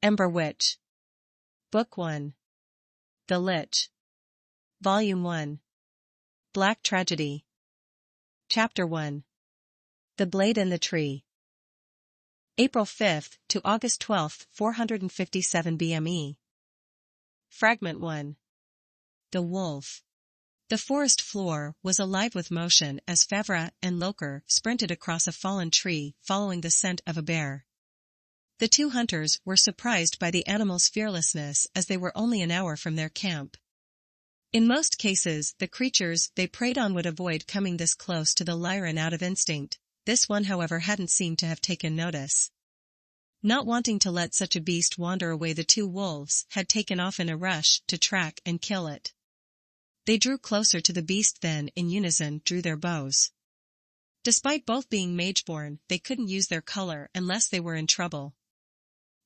Eymbr VVytch. Book 1. The Lich. Volume 1. Black Tragedy. Chapter 1. The Blade in the Tree. April 5th to August 12th, 457 BME. Fragment 1. The Wolf. The forest floor was alive with motion as Fevra and Lokir sprinted across a fallen tree following the scent of a bear. The two hunters were surprised by the animal's fearlessness as they were only an hour from their camp. In most cases, the creatures they preyed on would avoid coming this close to the Lyran out of instinct. This one, however, hadn't seemed to have taken notice. Not wanting to let such a beast wander away, the two wolves had taken off in a rush to track and kill it. They drew closer to the beast, then in unison drew their bows. Despite both being mageborn, they couldn't use their color unless they were in trouble.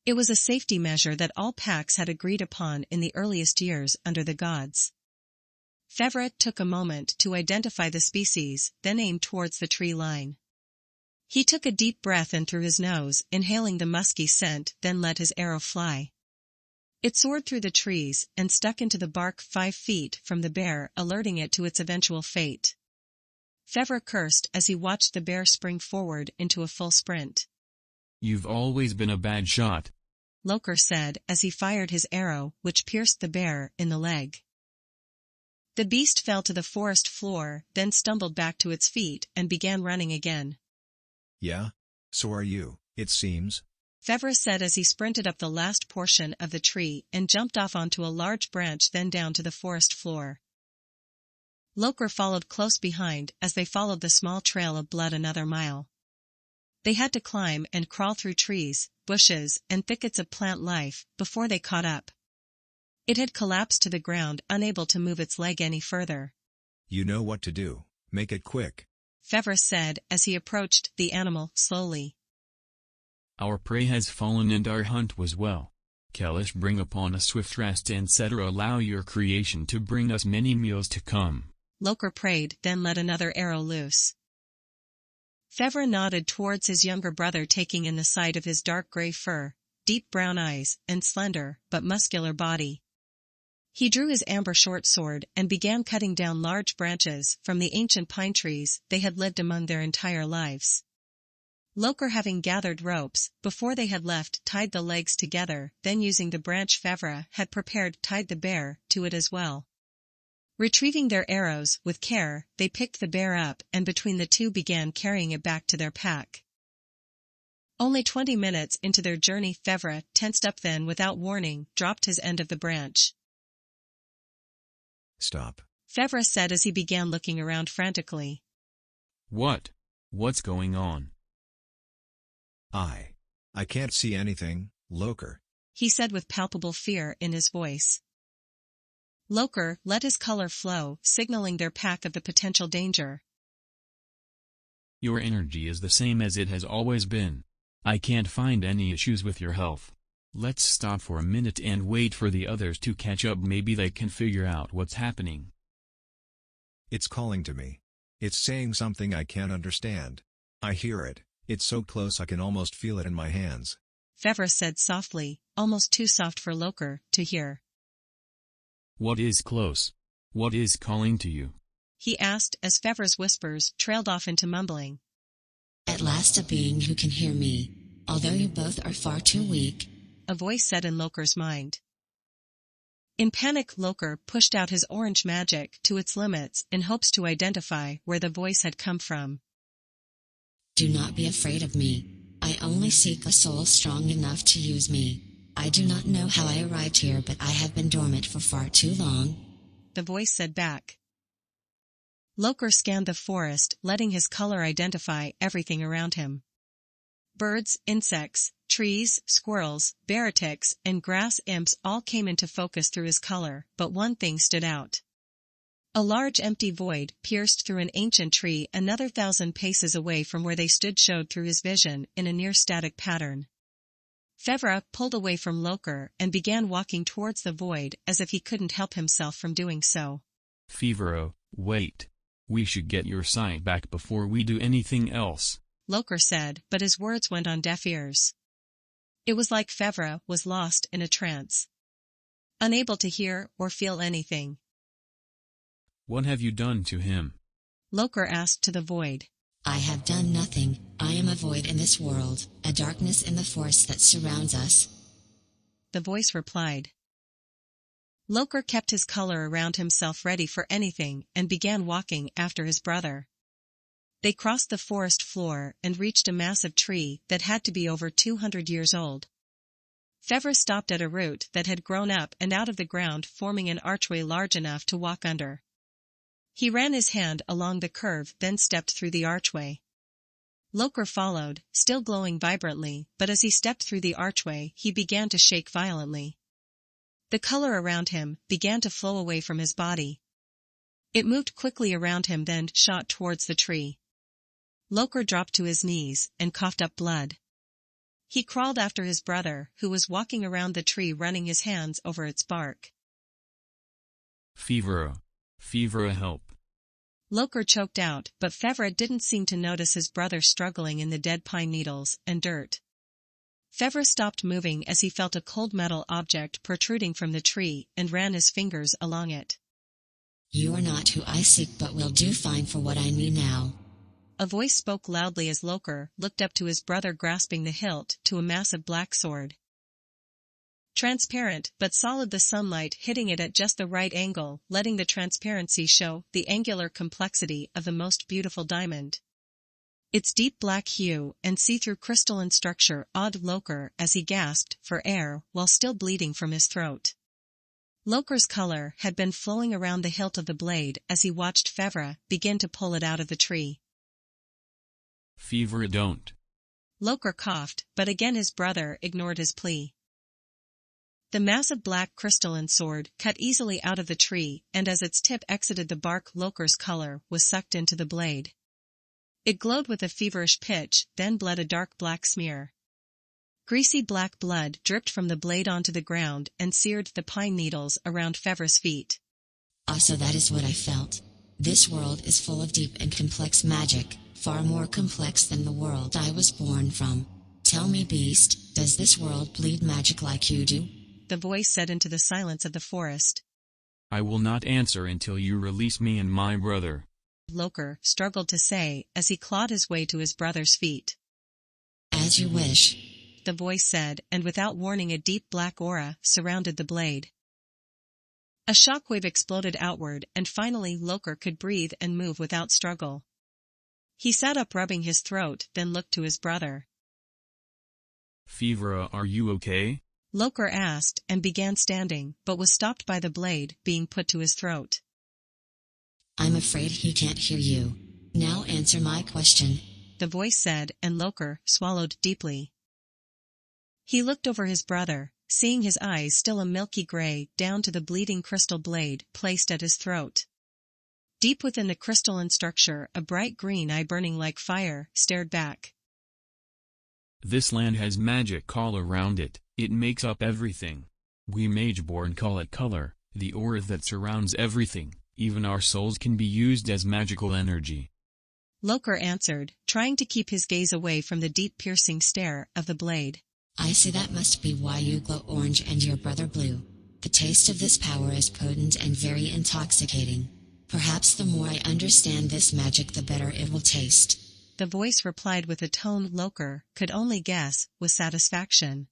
It was a safety measure that all packs had agreed upon in the earliest years under the gods. Fevra took a moment to identify the species, then aimed towards the tree line. He took a deep breath in through his nose, inhaling the musky scent, then let his arrow fly. It soared through the trees and stuck into the bark 5 feet from the bear, alerting it to its eventual fate. Fevra cursed as he watched the bear spring forward into a full sprint. "You've always been a bad shot," Lokir said as he fired his arrow, which pierced the bear in the leg. The beast fell to the forest floor, then stumbled back to its feet and began running again. "Yeah? So are you, it seems," Fevra said as he sprinted up the last portion of the tree and jumped off onto a large branch, then down to the forest floor. Lokir followed close behind as they followed the small trail of blood another mile. They had to climb and crawl through trees, bushes, and thickets of plant life before they caught up. It had collapsed to the ground, unable to move its leg any further. "You know what to do, make it quick," Fevra said as he approached the animal slowly. "Our prey has fallen and our hunt was well. Kelish, bring upon a swift rest, and etc. Allow your creation to bring us many meals to come," Lokir prayed, then let another arrow loose. Fevra nodded towards his younger brother, taking in the sight of his dark gray fur, deep brown eyes, and slender but muscular body. He drew his amber short sword and began cutting down large branches from the ancient pine trees they had lived among their entire lives. Lokir, having gathered ropes before they had left, tied the legs together, then using the branch Fevra had prepared, tied the bear to it as well. Retrieving their arrows with care, they picked the bear up and between the two began carrying it back to their pack. Only 20 minutes into their journey, Fevra tensed up, then without warning dropped his end of the branch. "Stop," Fevra said as he began looking around frantically. What's going on?" I can't see anything, Lokir," he said with palpable fear in his voice. Lokir let his color flow, signaling their pack of the potential danger. "Your energy is the same as it has always been. I can't find any issues with your health. Let's stop for a minute and wait for the others to catch up. Maybe they can figure out what's happening." "It's calling to me. It's saying something I can't understand. I hear it, it's so close I can almost feel it in my hands," Fevra said softly, almost too soft for Lokir to hear. "What is close? What is calling to you?" he asked as Fevra's whispers trailed off into mumbling. "At last a being who can hear me, although you both are far too weak," a voice said in Lokir's mind. In panic, Lokir pushed out his orange magic to its limits in hopes to identify where the voice had come from. "Do not be afraid of me. I only seek a soul strong enough to use me. I do not know how I arrived here, but I have been dormant for far too long," the voice said back. Lokir scanned the forest, letting his color identify everything around him. Birds, insects, trees, squirrels, baratics, and grass imps all came into focus through his color, but one thing stood out. A large empty void pierced through an ancient tree another 1,000 paces away from where they stood showed through his vision in a near-static pattern. Fevra pulled away from Lokir and began walking towards the void as if he couldn't help himself from doing so. "Fevra, wait. We should get your sight back before we do anything else," Lokir said, but his words went on deaf ears. It was like Fevra was lost in a trance, unable to hear or feel anything. What have you done to him? Lokir asked to the void. I have done nothing. I am a void in this world, a darkness in the force that surrounds us. The voice replied. Lokir kept his color around himself ready for anything and began walking after his brother. They crossed the forest floor and reached a massive tree that had to be over 200 years old. Fevra stopped at a root that had grown up and out of the ground, forming an archway large enough to walk under. He ran his hand along the curve, then stepped through the archway. Lokir followed, still glowing vibrantly, but as he stepped through the archway, he began to shake violently. The color around him began to flow away from his body. It moved quickly around him, then shot towards the tree. Lokir dropped to his knees and coughed up blood. He crawled after his brother, who was walking around the tree running his hands over its bark. Fevra, help. Lokir choked out, but Fevra didn't seem to notice his brother struggling in the dead pine needles and dirt. Fevra stopped moving as he felt a cold metal object protruding from the tree and ran his fingers along it. You are not who I seek, but will do fine for what I need now. A voice spoke loudly as Lokir looked up to his brother grasping the hilt to a massive black sword. Transparent but solid, the sunlight hitting it at just the right angle, letting the transparency show the angular complexity of the most beautiful diamond. Its deep black hue and see-through crystalline structure awed Lokir as he gasped for air while still bleeding from his throat. Lokir's color had been flowing around the hilt of the blade as he watched Fevra begin to pull it out of the tree. Fevra, don't. Lokir coughed, but again his brother ignored his plea. The massive black crystalline sword cut easily out of the tree, and as its tip exited the bark, Lokir's color was sucked into the blade. It glowed with a feverish pitch, then bled a dark black smear. Greasy black blood dripped from the blade onto the ground and seared the pine needles around Fevra's feet. So that is what I felt. This world is full of deep and complex magic, far more complex than the world I was born from. Tell me, beast, does this world bleed magic like you do? The voice said into the silence of the forest. I will not answer until you release me and my brother. Lokir struggled to say as he clawed his way to his brother's feet. As you wish, the voice said, and without warning a deep black aura surrounded the blade. A shockwave exploded outward, and finally Lokir could breathe and move without struggle. He sat up, rubbing his throat, then looked to his brother. Fevra, are you okay? Lokir asked and began standing, but was stopped by the blade being put to his throat. I'm afraid he can't hear you. Now answer my question, the voice said, and Lokir swallowed deeply. He looked over his brother, seeing his eyes still a milky gray down to the bleeding crystal blade placed at his throat. Deep within the crystalline structure, a bright green eye burning like fire stared back. This land has magic all around it. It makes up everything. We Mageborn call it color, the aura that surrounds everything. Even our souls can be used as magical energy. Lokir answered, trying to keep his gaze away from the deep piercing stare of the blade. I see, that must be why you glow orange and your brother blue. The taste of this power is potent and very intoxicating. Perhaps the more I understand this magic, the better it will taste. The voice replied with a tone Lokir could only guess with satisfaction.